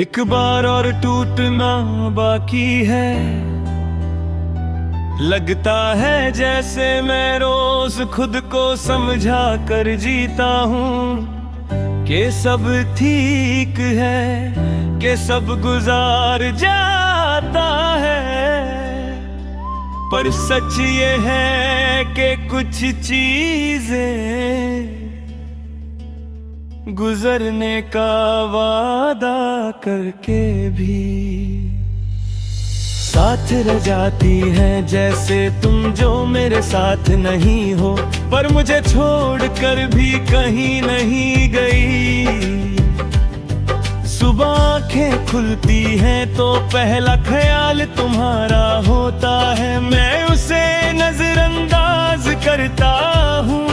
एक बार और टूटना बाकी है। लगता है जैसे मैं रोज खुद को समझा कर जीता हूँ कि सब ठीक है, कि सब गुजार जाता है। पर सच ये है कि कुछ चीजें गुजरने का वादा करके भी साथ रह जाती हैं। जैसे तुम जो मेरे साथ नहीं हो, पर मुझे छोड़कर भी कहीं नहीं गई। सुबह आंखें खुलती हैं तो पहला ख्याल तुम्हारा होता है। मैं उसे नजरअंदाज करता हूँ,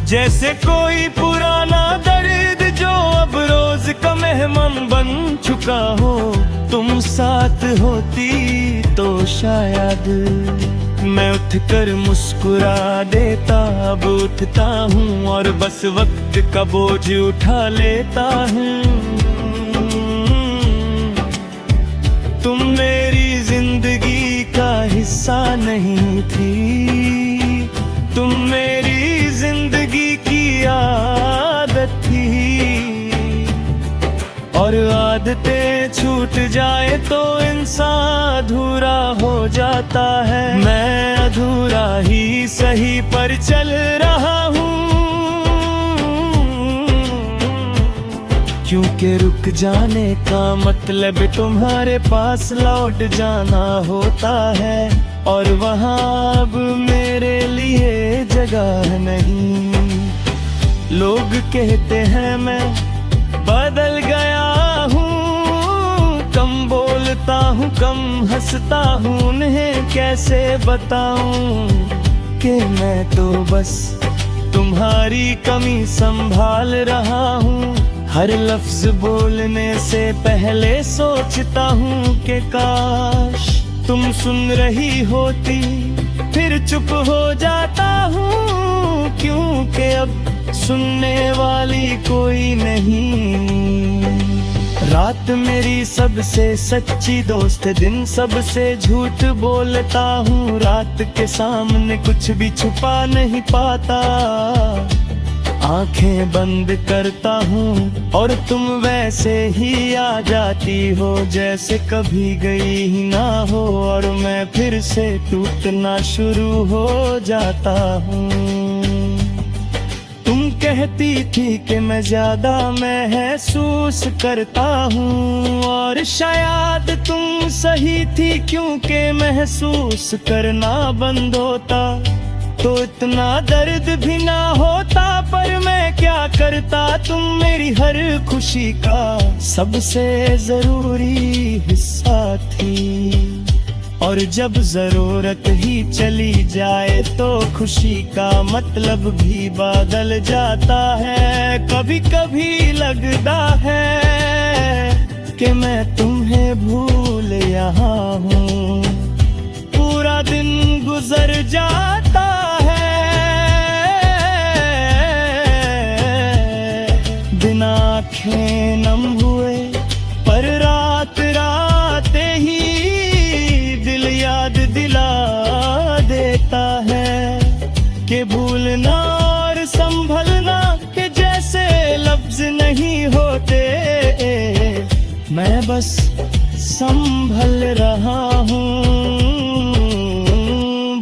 जैसे कोई पुराना दर्द जो अब रोज का मेहमान बन चुका हो। तुम साथ होती तो शायद मैं उठकर मुस्कुरा देता। अब उठता हूँ और बस वक्त का बोझ उठा लेता हूँ। तुम मेरी जिंदगी का हिस्सा नहीं थी, तुम मेरी जिंदगी की आदत थी। और आदतें छूट जाए तो इंसान अधूरा हो जाता है। मैं अधूरा ही सही पर चल रहा हूँ, क्योंकि रुक जाने का मतलब तुम्हारे पास लौट जाना होता है। और वहाँ अब मेरे लिए जगह नहीं। लोग कहते हैं मैं बदल गया हूँ, कम बोलता हूँ, कम हंसता हूँ। उन्हें कैसे बताऊँ कि मैं तो बस तुम्हारी कमी संभाल रहा हूँ। हर लफ्ज बोलने से पहले सोचता हूँ कि काश तुम सुन रही होती। फिर चुप हो जाता हूँ, क्योंकि अब सुनने वाली कोई नहीं। रात मेरी सबसे सच्ची दोस्त, दिन सबसे झूठ बोलता हूँ। रात के सामने कुछ भी छुपा नहीं पाता। आंखें बंद करता हूँ और तुम वैसे ही आ जाती हो जैसे कभी गई ही ना हो। और मैं फिर से टूटना शुरू हो जाता हूँ। तुम कहती थी कि मैं ज्यादा महसूस करता हूँ, और शायद तुम सही थी, क्योंकि महसूस करना बंद होता तो इतना दर्द भी ना होता। पर मैं क्या करता, तुम मेरी हर खुशी का सबसे जरूरी हिस्सा थी। और जब जरूरत ही चली जाए तो खुशी का मतलब भी बदल जाता है। कभी कभी लगता है कि मैं तुम्हें भूल यहाँ हूँ। पूरा दिन गुजर जाता है, दिन आँखें नम हुए, पर रात राते ही दिल याद दिला देता है कि भूलना और संभलना के जैसे लफ्ज नहीं होते। मैं बस संभल रहा हूँ,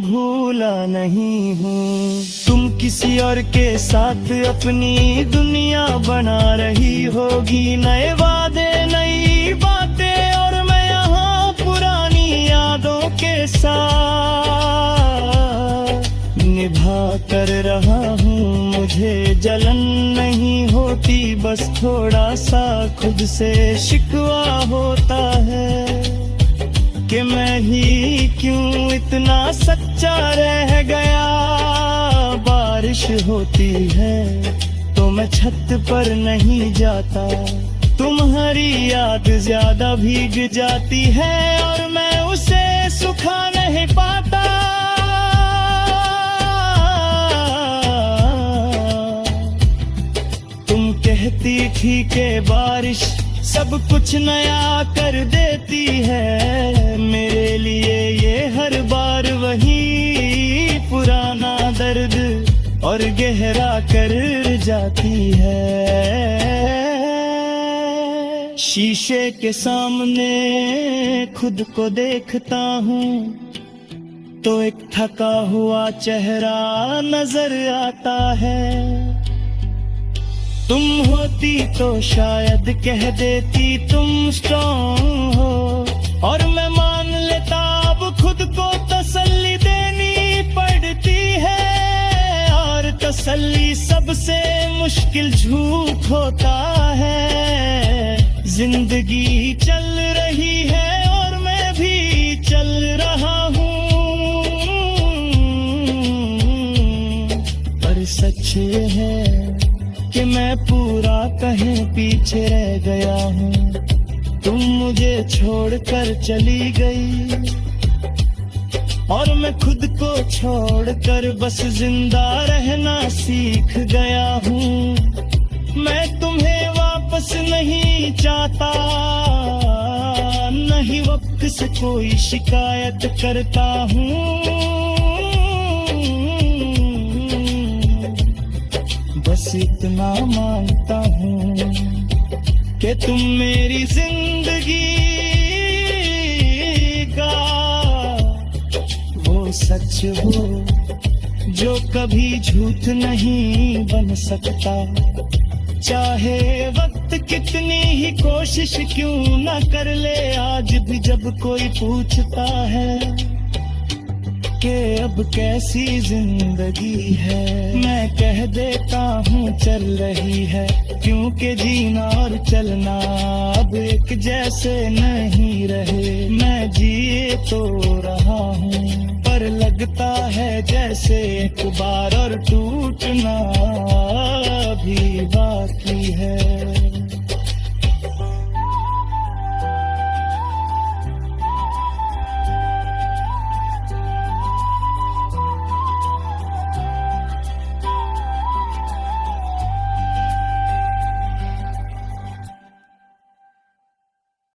भूला नहीं हूँ। तुम किसी और के साथ अपनी दुनिया बना रही होगी। नए वादे, नई बातें, और मैं यहाँ पुरानी यादों के साथ निभा कर रहा हूँ। मुझे जलन नहीं होती, बस थोड़ा सा खुद से शिकवा होता है कि मैं ही क्यों इतना सच्चा रह गया। बारिश होती है तो मैं छत पर नहीं जाता, तुम्हारी याद ज्यादा भीग जाती है और मैं उसे सुखा नहीं पाता। कहती थी कि बारिश सब कुछ नया कर देती है मेरे लिए ये हर बार वही पुराना दर्द और गहरा कर जाती है। शीशे के सामने खुद को देखता हूँ तो एक थका हुआ चेहरा नजर आता है। तुम होती तो शायद कह देती तुम स्ट्रॉन्ग हो, और मैं मान लेता अब खुद को तसल्ली देनी पड़ती है। और तसल्ली सबसे मुश्किल झूठ होता है। जिंदगी चल रही है और मैं भी चल रहा हूँ, पर सच ये है कि मैं पूरा कहीं पीछे रह गया हूँ। तुम मुझे छोड़कर चली गई और मैं खुद को छोड़कर बस जिंदा रहना सीख गया हूँ। मैं तुम्हें वापस नहीं चाहता, नहीं वक्त से कोई शिकायत करता हूँ। बस इतना मानता हूँ कि तुम मेरी जिंदगी का वो सच हो जो कभी झूठ नहीं बन सकता। चाहे वक्त कितनी ही कोशिश क्यों न कर ले, आज भी जब कोई पूछता है कि अब कैसी जिंदगी है, मैं कह देता हूँ चल रही है, क्योंकि जीना और चलना अब एक जैसे नहीं रहे। मैं जिए तो रहा हूँ पर लगता है जैसे एक बार और टूटना भी बाकी है।